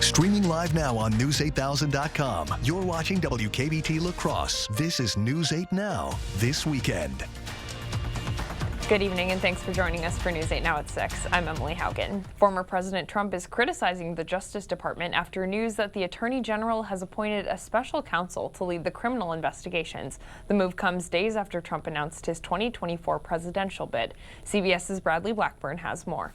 Streaming live now on News8000.com. You're watching WKBT La Crosse. This is News 8 Now, this weekend. Good evening and thanks for joining us for News 8 Now at 6. I'm Emily Haugen. Former President Trump is criticizing the Justice Department after news that the Attorney General has appointed a special counsel to lead the criminal investigations. The move comes days after Trump announced his 2024 presidential bid. CBS's Bradley Blackburn has more.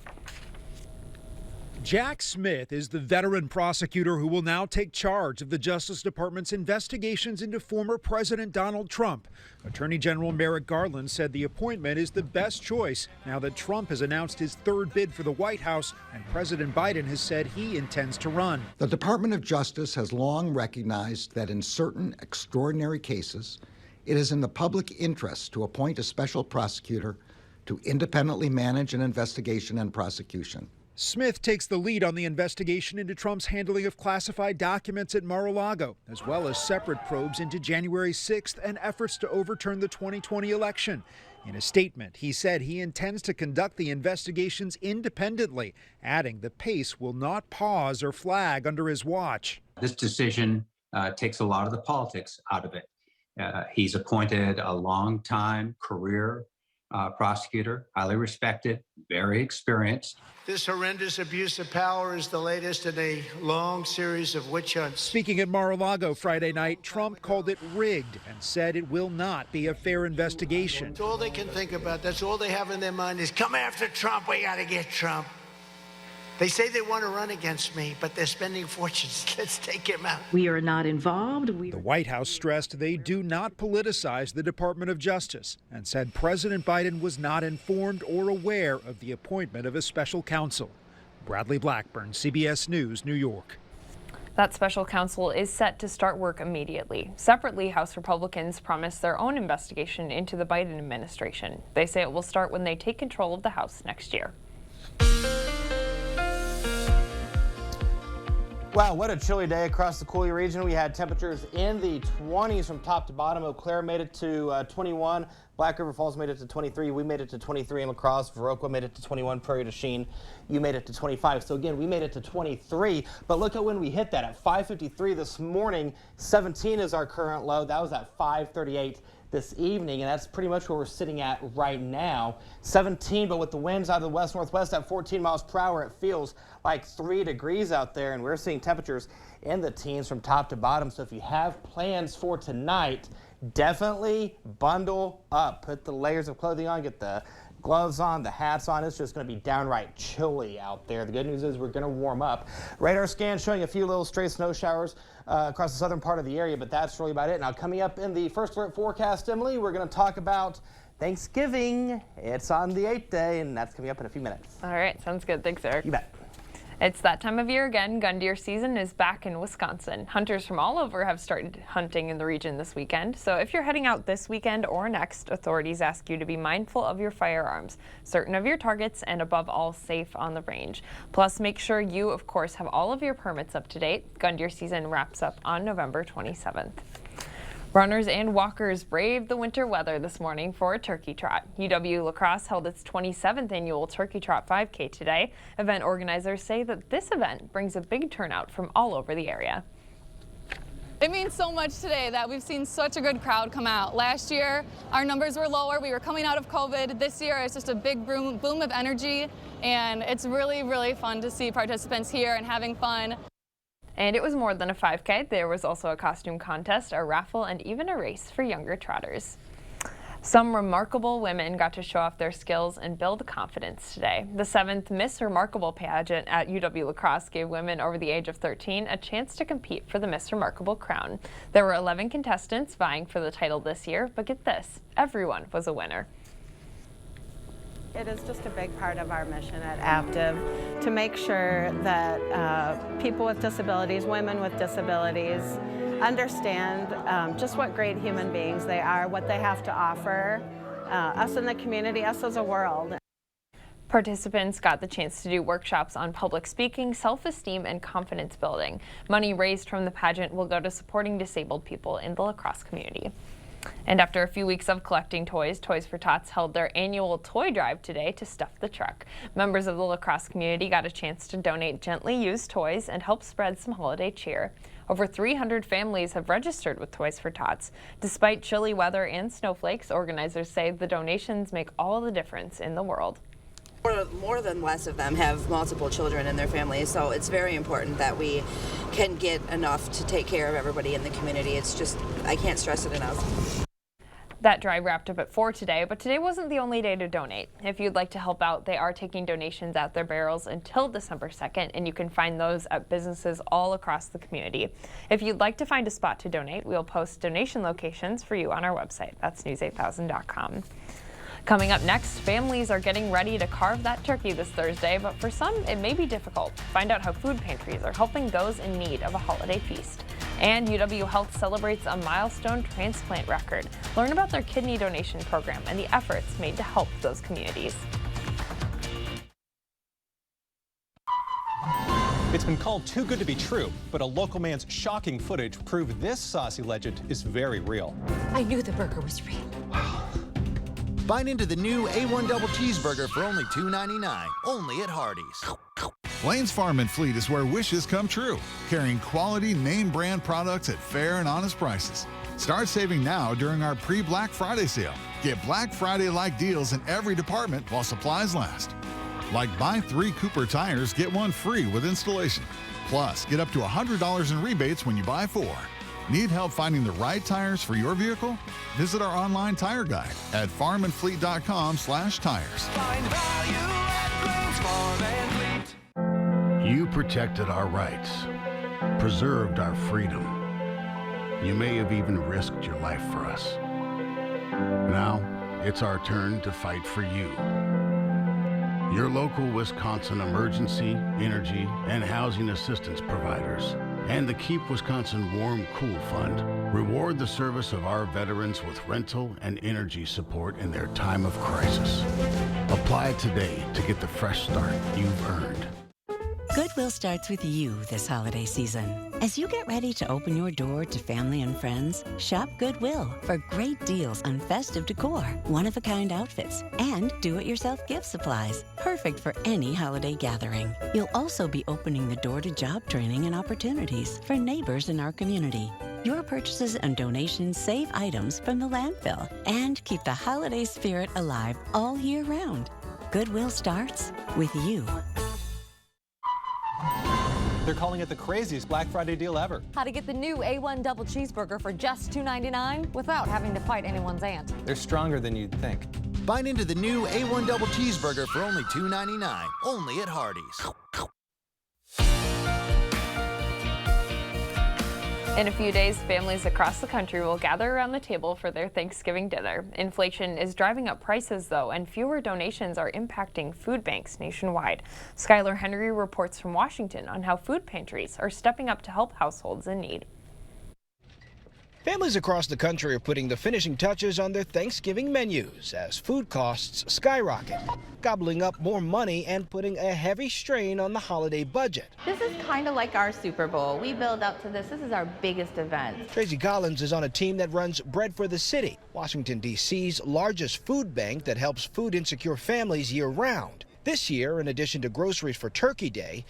Jack Smith is the veteran prosecutor who will now take charge of the Justice Department's investigations into former President Donald Trump. Attorney General Merrick Garland said the appointment is the best choice now that Trump has announced his third bid for the White House and President Biden has said he intends to run. The Department of Justice has long recognized that in certain extraordinary cases, it is in the public interest to appoint a special prosecutor to independently manage an investigation and prosecution. Smith takes the lead on the investigation into Trump's handling of classified documents at Mar-a-Lago, as well as separate probes into January 6th and efforts to overturn the 2020 election. In a statement, he said he intends to conduct the investigations independently, adding the pace will not pause or flag under his watch. This decision takes a lot of the politics out of it. He's appointed a long-time career prosecutor, highly respected, very experienced. This horrendous abuse of power is the latest in a long series of witch hunts. Speaking at Mar-a-Lago Friday night, Trump called it rigged and said it will not be a fair investigation. That's all they can think about. That's all they have in their mind is come after Trump. We got to get Trump. They say they want to run against me, but they're spending fortunes. Let's take him out. We are not involved. The White House stressed they do not politicize the Department of Justice and said President Biden was not informed or aware of the appointment of a special counsel. Bradley Blackburn, CBS News, New York. That special counsel is set to start work immediately. Separately, House Republicans promised their own investigation into the Biden administration. They say it will start when they take control of the House next year. Wow, what a chilly day across the Coulee region. We had temperatures in the 20s from top to bottom. Eau Claire made it to 21. Black River Falls made it to 23. We made it to 23 in La Crosse. Viroqua made it to 21. Prairie du Chien, you made it to 25. So again, we made it to 23. But look at when we hit that at 5:53 this morning. 17 is our current low. That was at 5:38 this evening, and that's pretty much where we're sitting at right now. 17, but with the winds out of the west-northwest at 14 miles per hour, it feels like 3 degrees out there, and we're seeing temperatures in the teens from top to bottom. So if you have plans for tonight, definitely bundle up. Put the layers of clothing on, get the gloves on, the hats on. It's just going to be downright chilly out there. The good news is we're going to warm up. Radar scan showing a few little stray snow showers across the southern part of the area, but that's really about it. Now, coming up in the first alert forecast, Emily, we're going to talk about Thanksgiving. It's on the 8th day, and that's coming up in a few minutes. All right, sounds good. Thanks, Eric. You bet. It's that time of year again. Gun deer season is back in Wisconsin. Hunters from all over have started hunting in the region this weekend. So if you're heading out this weekend or next, authorities ask you to be mindful of your firearms, certain of your targets, and above all, safe on the range. Plus, make sure you, of course, have all of your permits up to date. Gun deer season wraps up on November 27th. Runners and walkers braved the winter weather this morning for a turkey trot. UW La Crosse held its 27th annual Turkey Trot 5K today. Event organizers say that this event brings a big turnout from all over the area. It means so much today that we've seen such a good crowd come out. Last year, our numbers were lower. We were coming out of COVID. This year, it's just a big boom of energy, and it's really, really fun to see participants here and having fun. And it was more than a 5K. There was also a costume contest, a raffle, and even a race for younger trotters. Some remarkable women got to show off their skills and build confidence today. The 7th Miss Remarkable pageant at UW La Crosse gave women over the age of 13 a chance to compete for the Miss Remarkable crown. There were 11 contestants vying for the title this year, but get this, everyone was a winner. It is just a big part of our mission at Aptiv to make sure that people with disabilities, women with disabilities, understand just what great human beings they are, what they have to offer, us in the community, us as a world. Participants got the chance to do workshops on public speaking, self-esteem, and confidence building. Money raised from the pageant will go to supporting disabled people in the La Crosse community. And after a few weeks of collecting toys, Toys for Tots held their annual toy drive today to stuff the truck. Members of the La Crosse community got a chance to donate gently used toys and help spread some holiday cheer. Over 300 families have registered with Toys for Tots. Despite chilly weather and snowflakes, organizers say the donations make all the difference in the world. More than less of them have multiple children in their families, so it's very important that we can get enough to take care of everybody in the community. It's just, I can't stress it enough. That drive wrapped up at 4 today, but today wasn't the only day to donate. If you'd like to help out, they are taking donations at their barrels until December 2nd, and you can find those at businesses all across the community. If you'd like to find a spot to donate, we'll post donation locations for you on our website. That's news8000.com. Coming up next, families are getting ready to carve that turkey this Thursday, but for some, it may be difficult. Find out how food pantries are helping those in need of a holiday feast. And UW Health celebrates a milestone transplant record. Learn about their kidney donation program and the efforts made to help those communities. It's been called too good to be true, but a local man's shocking footage proved this saucy legend is very real. I knew the burger was real. Bite into the new A1 Double Cheeseburger for only $2.99, only at Hardee's. Lane's Farm and Fleet is where wishes come true, carrying quality name brand products at fair and honest prices. Start saving now during our pre-Black Friday sale. Get Black Friday-like deals in every department while supplies last. Like buy 3 Cooper tires, get 1 free with installation. Plus, get up to $100 in rebates when you buy 4. Need help finding the right tires for your vehicle? Visit our online tire guide at farmandfleet.com/tires. Find value at Lane's Farm and Fleet. You protected our rights, preserved our freedom. You may have even risked your life for us. Now, it's our turn to fight for you. Your local Wisconsin emergency, energy, and housing assistance providers and the Keep Wisconsin Warm Cool Fund reward the service of our veterans with rental and energy support in their time of crisis. Apply today to get the fresh start you've earned. Goodwill starts with you this holiday season. As you get ready to open your door to family and friends, shop Goodwill for great deals on festive decor, one-of-a-kind outfits, and do-it-yourself gift supplies, perfect for any holiday gathering. You'll also be opening the door to job training and opportunities for neighbors in our community. Your purchases and donations save items from the landfill and keep the holiday spirit alive all year round. Goodwill starts with you. They're calling it the craziest Black Friday deal ever. How to get the new A1 Double Cheeseburger for just $2.99 without having to fight anyone's aunt. They're stronger than you'd think. Bite into the new A1 Double Cheeseburger for only $2.99, only at Hardee's. In a few days, families across the country will gather around the table for their Thanksgiving dinner. Inflation is driving up prices, though, and fewer donations are impacting food banks nationwide. Skylar Henry reports from Washington on how food pantries are stepping up to help households in need. Families across the country are putting the finishing touches on their Thanksgiving menus as food costs skyrocket, gobbling up more money and putting a heavy strain on the holiday budget. This is kind of like our Super Bowl. We build up to this. This is our biggest event. Tracy Collins is on a team that runs Bread for the City, Washington, D.C.'s largest food bank that helps food insecure families year-round. This year, in addition to groceries for Turkey Day,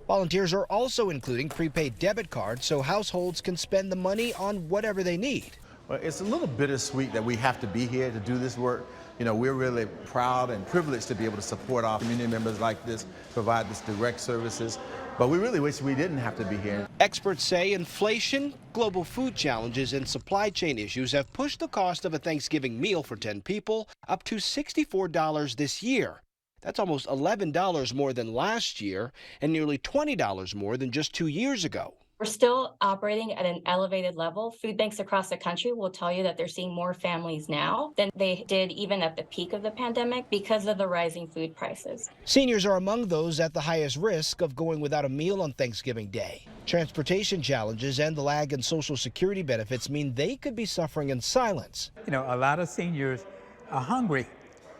volunteers are also including prepaid debit cards so households can spend the money on whatever they need. Well, it's a little bittersweet that we have to be here to do this work. You know, we're really proud and privileged to be able to support our community members like this, provide this direct services, but we really wish we didn't have to be here. Experts say inflation, global food challenges, and supply chain issues have pushed the cost of a Thanksgiving meal for 10 people up to $64 this year. That's almost $11 more than last year and nearly $20 more than just 2 years ago. We're still operating at an elevated level. Food banks across the country will tell you that they're seeing more families now than they did even at the peak of the pandemic because of the rising food prices. Seniors are among those at the highest risk of going without a meal on Thanksgiving Day. Transportation challenges and the lag in Social Security benefits mean they could be suffering in silence. You know, a lot of seniors are hungry.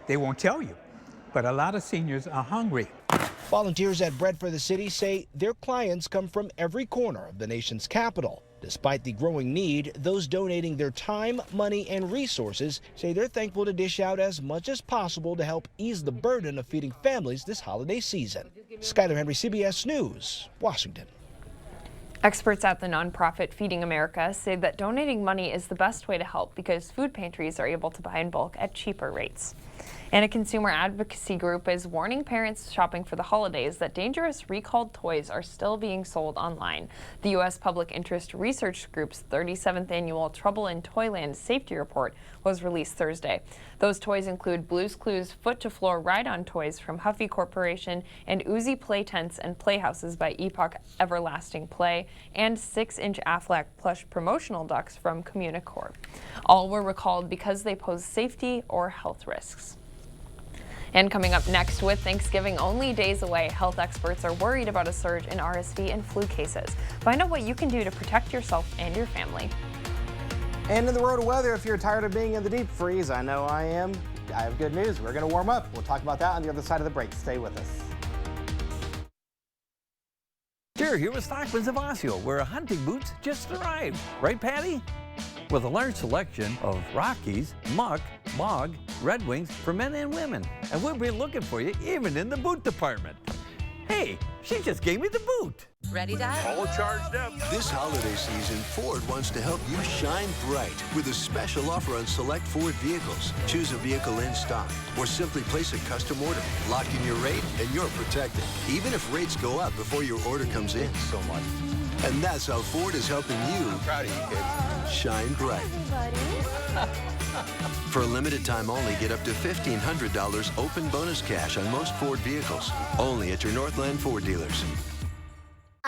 They won't tell you, but a lot of seniors are hungry. Volunteers at Bread for the City say their clients come from every corner of the nation's capital. Despite the growing need, those donating their time, money, and resources say they're thankful to dish out as much as possible to help ease the burden of feeding families this holiday season. Skyler Henry, CBS News, Washington. Experts at the nonprofit Feeding America say that donating money is the best way to help because food pantries are able to buy in bulk at cheaper rates. And a consumer advocacy group is warning parents shopping for the holidays that dangerous recalled toys are still being sold online. The U.S. Public Interest Research Group's 37th annual Trouble in Toyland Safety Report was released Thursday. Those toys include Blue's Clues foot-to-floor ride-on toys from Huffy Corporation and Uzi play tents and playhouses by Epoch Everlasting Play and 6-inch Aflac plush promotional ducks from Communicore. All were recalled because they pose safety or health risks. And coming up next, with Thanksgiving only days away, health experts are worried about a surge in RSV and flu cases. Find out what you can do to protect yourself and your family. And in the world of weather, if you're tired of being in the deep freeze, I know I am, I have good news. We're going to warm up. We'll talk about that on the other side of the break. Stay with us. Sure, here with Stockman's of Osseo, where hunting boots just arrived. Right, Patty? With a large selection of Rockies, Muck, Bog, Red Wings for men and women. And we'll be looking for you even in the boot department. Hey, she just gave me the boot. Ready, Dad? All charged up. This holiday season, Ford wants to help you shine bright with a special offer on select Ford vehicles. Choose a vehicle in stock or simply place a custom order. Lock in your rate and you're protected, even if rates go up before your order comes in. So much. And that's how Ford is helping you I'm proud of you, kid. shine bright. For a limited time only, get up to $1,500 open bonus cash on most Ford vehicles. Only at your Northland Ford dealers.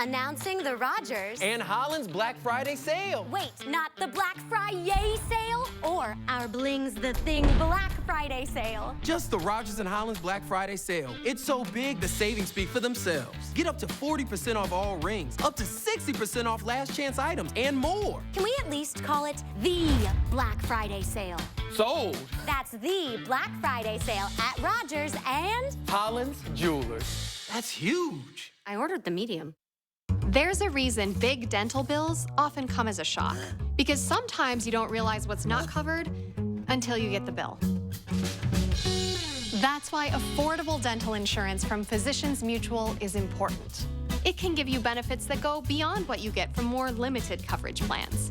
Announcing the Rogers and Holland's Black Friday sale. Wait, not the Black Friday sale or our Bling's the Thing Black Friday sale. Just the Rogers and Holland's Black Friday sale. It's so big, the savings speak for themselves. Get up to 40% off all rings, up to 60% off last chance items, and more. Can we at least call it the Black Friday sale? Sold. That's the Black Friday sale at Rogers and Holland's Jewelers. That's huge. I ordered the medium. There's a reason big dental bills often come as a shock, because sometimes you don't realize what's not covered until you get the bill. That's why affordable dental insurance from Physicians Mutual is important. It can give you benefits that go beyond what you get from more limited coverage plans.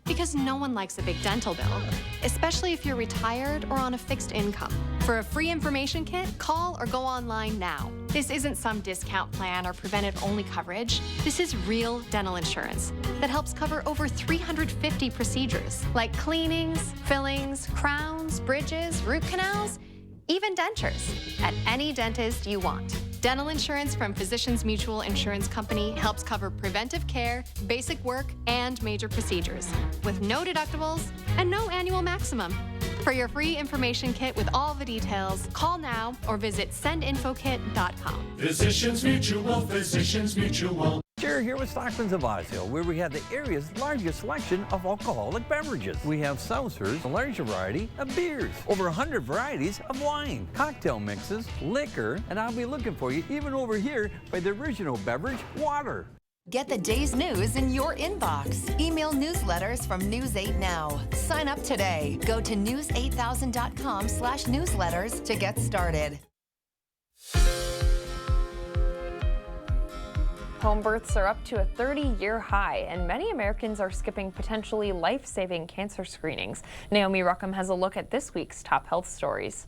Because no one likes a big dental bill, especially if you're retired or on a fixed income. For a free information kit, call or go online now. This isn't some discount plan or preventive-only coverage. This is real dental insurance that helps cover over 350 procedures, like cleanings, fillings, crowns, bridges, root canals, even dentures, at any dentist you want. Dental insurance from Physicians Mutual Insurance Company helps cover preventive care, basic work, and major procedures, with no deductibles and no annual maximum. For your free information kit with all the details, call now or visit sendinfokit.com. Physicians Mutual, Physicians Mutual. Sure, here with Stockman's of Osseo, where we have the area's largest selection of alcoholic beverages. We have seltzers, a large variety of beers, over 100 varieties of wine, cocktail mixes, liquor, and I'll be looking for you even over here by the original beverage, water. Get the day's news in your inbox. Email newsletters from News 8 Now. Sign up today. Go to news8000.com/newsletters to get started. Home births are up to a 30-year high, and many Americans are skipping potentially life-saving cancer screenings. Naomi Ruckham has a look at this week's top health stories.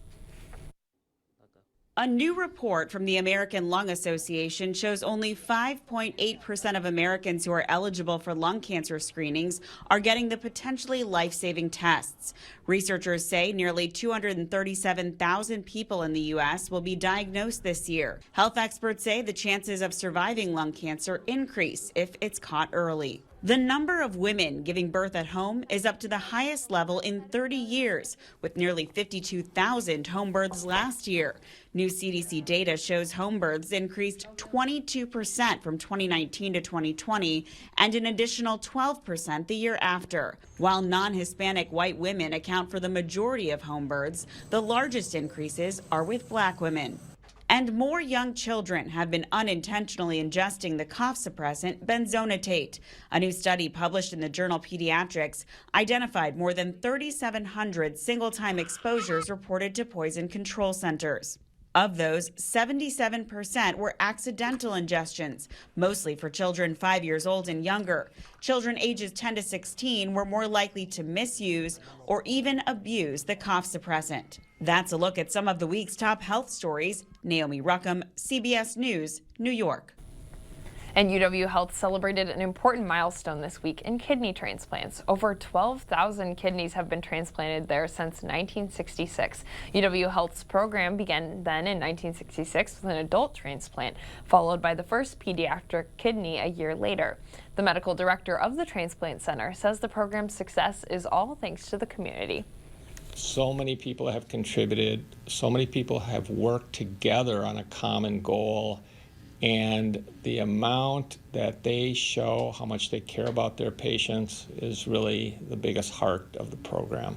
A new report from the American Lung Association shows only 5.8% of Americans who are eligible for lung cancer screenings are getting the potentially life-saving tests. Researchers say nearly 237,000 people in the U.S. will be diagnosed this year. Health experts say the chances of surviving lung cancer increase if it's caught early. The number of women giving birth at home is up to the highest level in 30 years, with nearly 52,000 home births last year. New CDC data shows home births increased 22% from 2019 to 2020 and an additional 12% the year after. While non-Hispanic white women account for the majority of home births, the largest increases are with Black women. And more young children have been unintentionally ingesting the cough suppressant benzonatate. A new study published in the journal Pediatrics identified more than 3,700 single-time exposures reported to poison control centers. Of those, 77% were accidental ingestions, mostly for children 5 years old and younger. Children ages 10 to 16 were more likely to misuse or even abuse the cough suppressant. That's a look at some of the week's top health stories. Naomi Ruckham, CBS News, New York. And UW Health celebrated an important milestone this week in kidney transplants. Over 12,000 kidneys have been transplanted there since 1966. UW Health's program began then in 1966 with an adult transplant, followed by the first pediatric kidney a year later. The medical director of the transplant center says the program's success is all thanks to the community. So many people have contributed, so many people have worked together on a common goal. And the amount that they show, how much they care about their patients, is really the biggest heart of the program.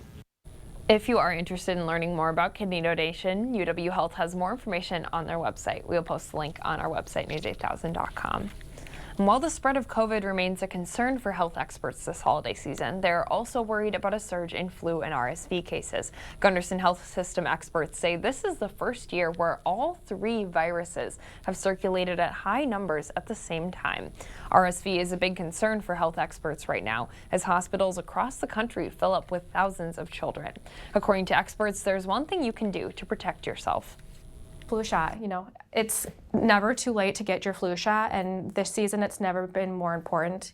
If you are interested in learning more about kidney donation, UW Health has more information on their website. We'll post the link on our website, news8000.com. And while the spread of COVID remains a concern for health experts this holiday season, they're also worried about a surge in flu and RSV cases. Gunderson Health System experts say this is the first year where all three viruses have circulated at high numbers at the same time. RSV is a big concern for health experts right now, as hospitals across the country fill up with thousands of children. According to experts, there's one thing you can do to protect yourself. Flu shot, it's never too late to get your flu shot, and this season it's never been more important.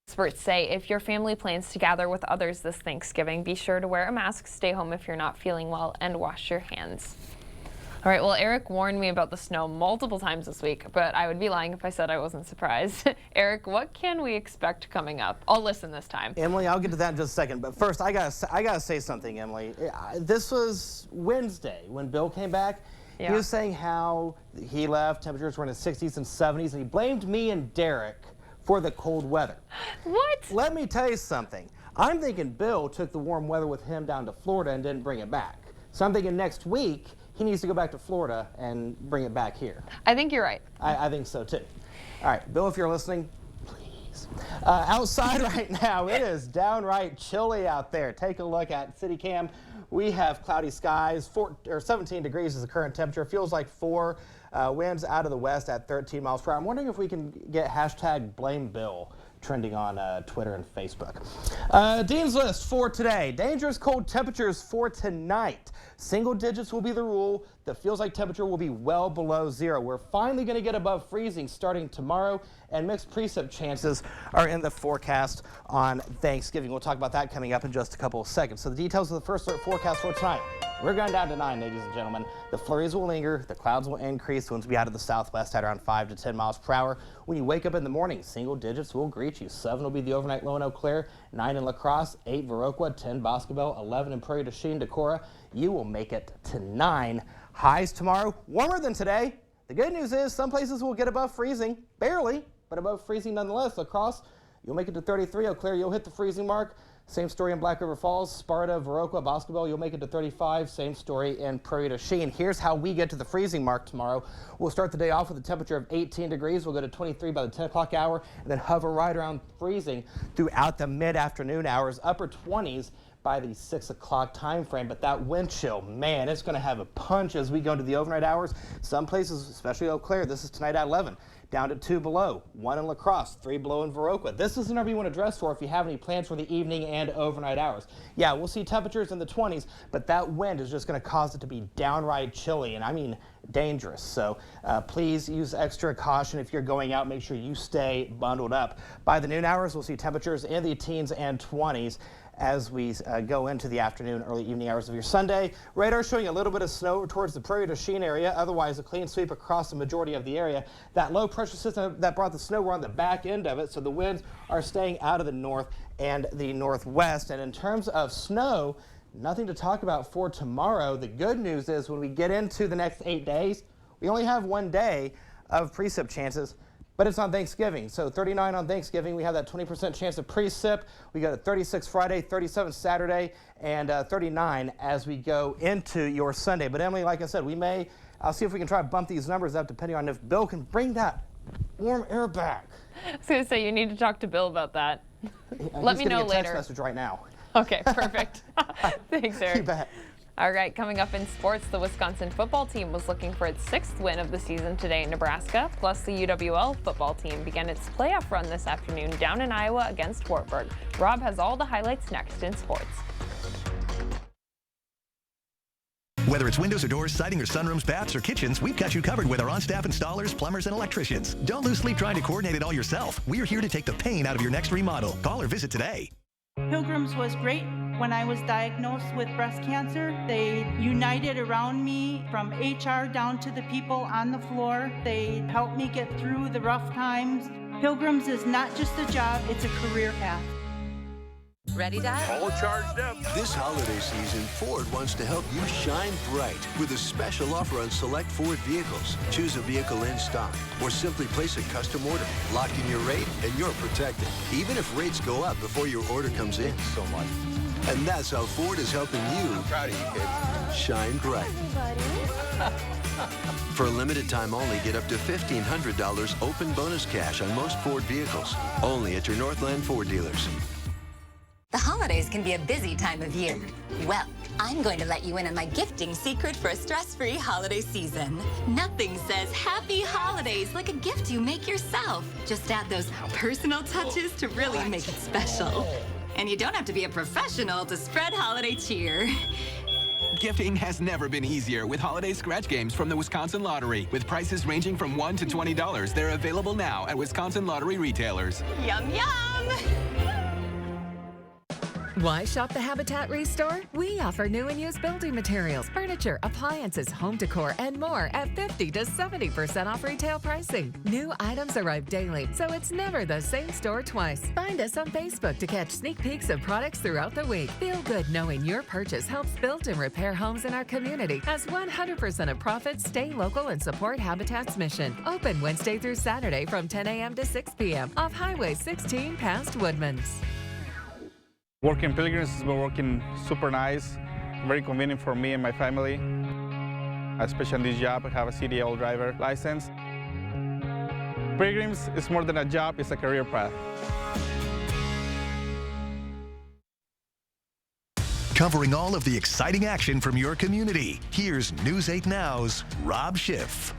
Experts say if your family plans to gather with others this Thanksgiving, be sure to wear a mask, stay home if you're not feeling well, and wash your hands. All right, well, Eric warned me about the snow multiple times this week, but I would be lying if I said I wasn't surprised. Eric, what can we expect coming up? I'll listen this time. Emily, I'll get to that in just a second, but first I gotta say something, Emily. This was Wednesday when Bill came back. Yeah. He was saying how he left, temperatures were in the 60s and 70s, and he blamed me and Derek for the cold weather. What? Let me tell you something. I'm thinking Bill took the warm weather with him down to Florida and didn't bring it back. So I'm thinking next week, he needs to go back to Florida and bring it back here. I think you're right. I think so too. All right, Bill, if you're listening, please. Outside right now, it is downright chilly out there. Take a look at CityCam. We have cloudy skies. 17 degrees is the current temperature. Feels like 4. Winds out of the west at 13 miles per hour. I'm wondering if we can get hashtag blame Bill trending on Twitter and Facebook. Dean's List for today. Dangerous cold temperatures for tonight. Single digits will be the rule. The feels like temperature will be well below 0. We're finally going to get above freezing starting tomorrow, and mixed precip chances are in the forecast on Thanksgiving. We'll talk about that coming up in just a couple of seconds. So the details of the first alert forecast for tonight. We're going down to 9, ladies and gentlemen. The flurries will linger, the clouds will increase, the winds will be out of the southwest at around 5 to 10 miles per hour. When you wake up in the morning, single digits will greet you. 7 will be the overnight low in Eau Claire, 9 in La Crosse, 8 Viroqua, 10 Boscobel, 11 in Prairie du Chien, Decorah. You will make it to 9. Highs tomorrow, warmer than today. The good news is some places will get above freezing, barely, but above freezing nonetheless. La Crosse, you'll make it to 33. Eau Claire, you'll hit the freezing mark. Same story in Black River Falls, Sparta, Viroqua, Boscobel, you'll make it to 35. Same story in Prairie du Chien. Here's how we get to the freezing mark tomorrow. We'll start the day off with a temperature of 18 degrees. We'll go to 23 by the 10 o'clock hour and then hover right around freezing throughout the mid-afternoon hours, upper 20s by the 6 o'clock time frame. But that wind chill, man, it's going to have a punch as we go into the overnight hours. Some places, especially Eau Claire, this is tonight at 11. Down to 2 below, 1 in La Crosse, 3 below in Viroqua. This is the number you want to dress for if you have any plans for the evening and overnight hours. Yeah, we'll see temperatures in the 20s, but that wind is just going to cause it to be downright chilly, and I mean dangerous. So please use extra caution if you're going out. Make sure you stay bundled up. By the noon hours, we'll see temperatures in the teens and 20s. As we go into the afternoon, early evening hours of your Sunday. Radar showing a little bit of snow towards the Prairie du Chien area, otherwise a clean sweep across the majority of the area. That low pressure system that brought the snow, we're on the back end of it, so the winds are staying out of the north and the northwest. And in terms of snow, nothing to talk about for tomorrow. The good news is when we get into the next 8 days, we only have 1 day of precip chances. But it's on Thanksgiving, so 39 on Thanksgiving. We have that 20% chance of precip. We got a 36 Friday, 37 Saturday, and 39 as we go into your Sunday. But Emily, like I said, we may I'll see if we can try to bump these numbers up depending on if Bill can bring that warm air back. I was going to say, you need to talk to Bill about that. Let me know later. He's getting a text message right now. Okay, perfect. Thanks, Eric. You bet. All right, coming up in sports, the Wisconsin football team was looking for its 6th win of the season today in Nebraska. Plus, the UWL football team began its playoff run this afternoon down in Iowa against Wartburg. Rob has all the highlights next in sports. Whether it's windows or doors, siding or sunrooms, baths or kitchens, we've got you covered with our on-staff installers, plumbers, and electricians. Don't lose sleep trying to coordinate it all yourself. We're here to take the pain out of your next remodel. Call or visit today. Pilgrims was great. When I was diagnosed with breast cancer, they united around me from HR down to the people on the floor. They helped me get through the rough times. Pilgrims is not just a job, it's a career path. Ready, Dad? All charged up. This holiday season, Ford wants to help you shine bright with a special offer on select Ford vehicles. Choose a vehicle in stock or simply place a custom order. Lock in your rate and you're protected, even if rates go up before your order comes in. So much. And that's how Ford is helping you. I'm proud of you, kid. Shine bright. For a limited time only, get up to $1,500 open bonus cash on most Ford vehicles. Only at your Northland Ford dealers. The holidays can be a busy time of year. Well, I'm going to let you in on my gifting secret for a stress-free holiday season. Nothing says happy holidays like a gift you make yourself. Just add those personal touches to really make it special. And you don't have to be a professional to spread holiday cheer. Gifting has never been easier with holiday scratch games from the Wisconsin Lottery. With prices ranging from $1 to $20, they're available now at Wisconsin Lottery retailers. Yum, yum! Why shop the Habitat Restore? We offer new and used building materials, furniture, appliances, home decor, and more at 50 to 70% off retail pricing. New items arrive daily, so it's never the same store twice. Find us on Facebook to catch sneak peeks of products throughout the week. Feel good knowing your purchase helps build and repair homes in our community, as 100% of profits stay local and support Habitat's mission. Open Wednesday through Saturday from 10 a.m. to 6 p.m. off Highway 16 past Woodman's. Working Pilgrims has been working super nice, very convenient for me and my family. Especially on this job, I have a CDL driver license. Pilgrims is more than a job, it's a career path. Covering all of the exciting action from your community, here's News 8 Now's Rob Schiff.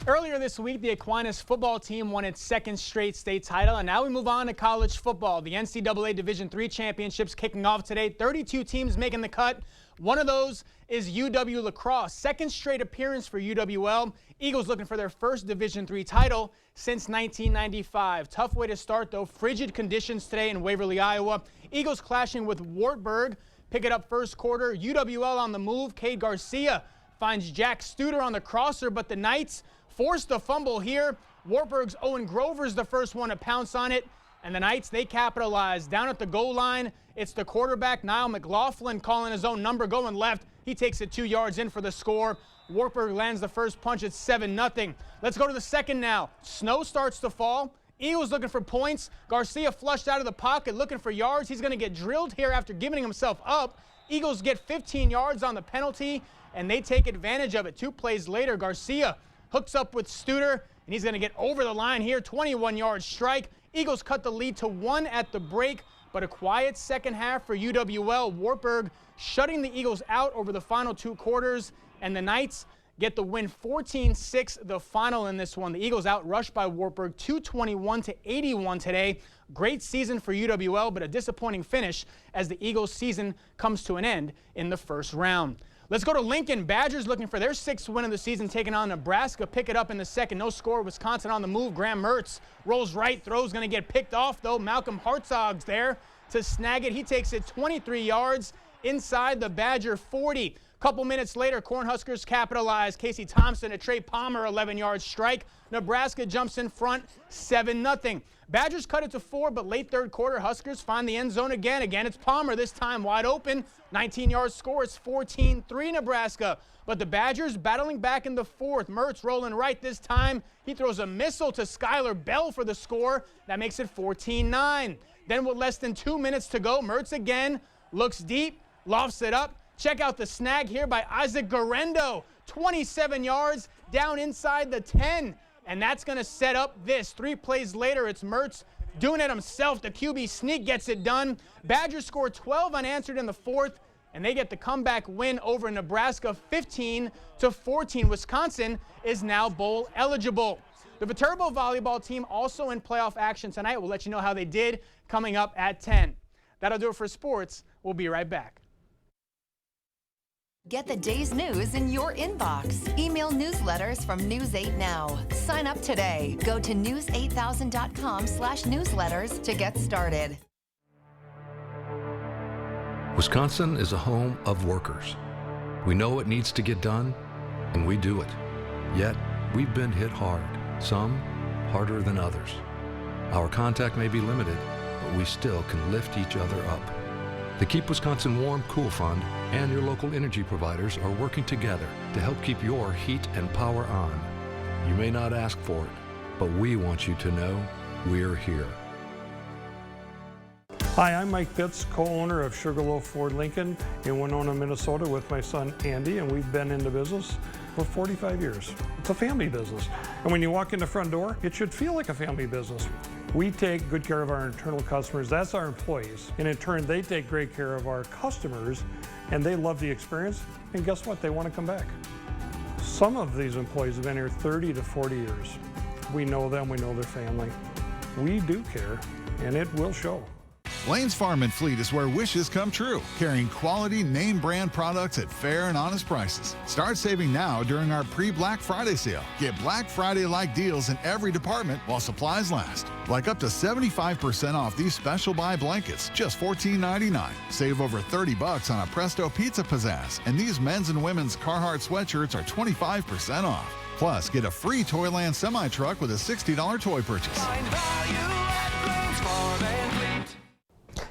Earlier this week, the Aquinas football team won its 2nd straight state title, and now we move on to college football. The NCAA Division III championships kicking off today. 32 teams making the cut. One of those is UW La Crosse. 2nd straight appearance for UWL. Eagles looking for their 1st Division III title since 1995. Tough way to start, though. Frigid conditions today in Waverly, Iowa. Eagles clashing with Wartburg. Pick it up first quarter. UWL on the move. Cade Garcia finds Jack Studer on the crosser, but the Knights forced the fumble here. Wartburg's Owen Grover's the first one to pounce on it. And the Knights, they capitalize. Down at the goal line, it's the quarterback, Niall McLaughlin, calling his own number, going left. He takes it 2 yards in for the score. Wartburg lands the first punch at 7-0. Let's go to the second now. Snow starts to fall. Eagles looking for points. Garcia flushed out of the pocket, looking for yards. He's going to get drilled here after giving himself up. Eagles get 15 yards on the penalty, and they take advantage of it. 2 plays later, Garcia hooks up with Studer, and he's going to get over the line here. 21-yard strike. Eagles cut the lead to 1 at the break, but a quiet second half for UWL. Wartburg shutting the Eagles out over the final 2 quarters, and the Knights get the win 14-6, the final in this one. The Eagles outrushed by Wartburg 221-81 today. Great season for UWL, but a disappointing finish as the Eagles' season comes to an end in the first round. Let's go to Lincoln. Badgers looking for their 6th win of the season, taking on Nebraska. Pick it up in the second. No score. Wisconsin on the move. Graham Mertz rolls right. Throw's going to get picked off, though. Malcolm Hartzog's there to snag it. He takes it 23 yards inside the Badger 40. Couple minutes later, Cornhuskers capitalize. Casey Thompson, a Trey Palmer 11-yard strike. Nebraska jumps in front 7-0. Badgers cut it to 4, but late third quarter, Huskers find the end zone again. Again, it's Palmer, this time wide open. 19-yard score. It's 14-3 Nebraska. But the Badgers battling back in the fourth. Mertz rolling right this time. He throws a missile to Skylar Bell for the score. That makes it 14-9. Then with less than 2 minutes to go, Mertz again looks deep, lofts it up. Check out the snag here by Isaac Garendo. 27 yards down inside the 10. And that's going to set up this. 3 plays later, it's Mertz doing it himself. The QB sneak gets it done. Badgers score 12 unanswered in the 4th, and they get the comeback win over Nebraska 15-14. Wisconsin is now bowl eligible. The Viterbo volleyball team also in playoff action tonight. We'll let you know how they did coming up at 10. That'll do it for sports. We'll be right back. Get the day's news in your inbox. Email newsletters from News 8 Now. Sign up today. Go to news8000.com/newsletters to get started. Wisconsin is a home of workers. We know what needs to get done, and we do it. Yet, we've been hit hard, some harder than others. Our contact may be limited, but we still can lift each other up. The Keep Wisconsin Warm Cool Fund and your local energy providers are working together to help keep your heat and power on. You may not ask for it, but we want you to know we're here. Hi, I'm Mike Pitts, co-owner of Sugarloaf Ford Lincoln in Winona, Minnesota with my son Andy, and we've been in the business for 45 years. It's a family business, and when you walk in the front door, it should feel like a family business. We take good care of our internal customers, that's our employees, and in turn they take great care of our customers, and they love the experience, and guess what, they want to come back. Some of these employees have been here 30 to 40 years. We know them, we know their family. We do care, and it will show. Lane's Farm and Fleet is where wishes come true, carrying quality name brand products at fair and honest prices. Start saving now during our pre-Black Friday sale. Get Black Friday-like deals in every department while supplies last. Like up to 75% off these special buy blankets, just $14.99. Save over $30 on a Presto Pizza Pizzazz, and these men's and women's Carhartt sweatshirts are 25% off. Plus, get a free Toyland semi-truck with a $60 toy purchase.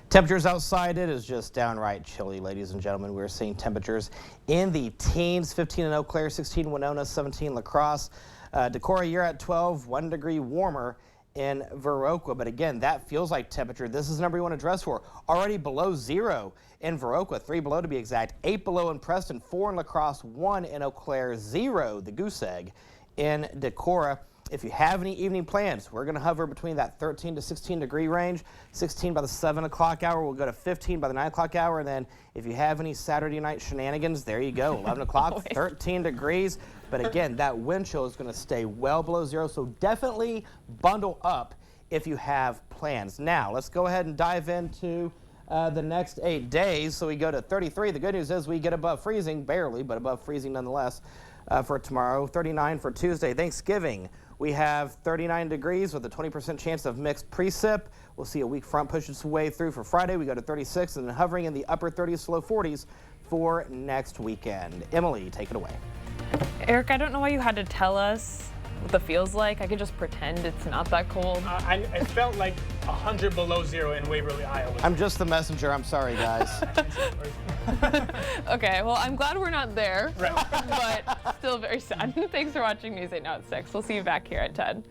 Temperatures outside, it is just downright chilly, ladies and gentlemen. We're seeing temperatures in the teens, 15 in Eau Claire, 16 Winona, 17 La Crosse. Decorah, you're at 12, 1 degree warmer in Viroqua. But again, that feels like temperature. This is the number you want to dress for. Already below 0 in Viroqua, 3 below to be exact, 8 below in Preston, 4 in La Crosse, 1 in Eau Claire, 0, the Goose Egg in Decorah. If you have any evening plans, we're going to hover between that 13 to 16 degree range. 16 by the 7 o'clock hour. We'll go to 15 by the 9 o'clock hour. And then if you have any Saturday night shenanigans, there you go. 11 o'clock, 13 degrees. But again, that wind chill is going to stay well below 0. So definitely bundle up if you have plans. Now, let's go ahead and dive into the next 8 days. So we go to 33. The good news is we get above freezing, barely, but above freezing nonetheless for tomorrow. 39 for Tuesday, Thanksgiving. We have 39 degrees with a 20% chance of mixed precip. We'll see a weak front push its way through for Friday. We go to 36 and then hovering in the upper 30s to low 40s for next weekend. Emily, take it away. Eric, I don't know why you had to tell us what the feels like. I could just pretend it's not that cold. It felt like 100 below 0 in Waverly, Iowa. I'm just the messenger. I'm sorry, guys. Okay, well, I'm glad we're not there, but still very sad. Thanks for watching News 8 Now at 6. We'll see you back here at 10.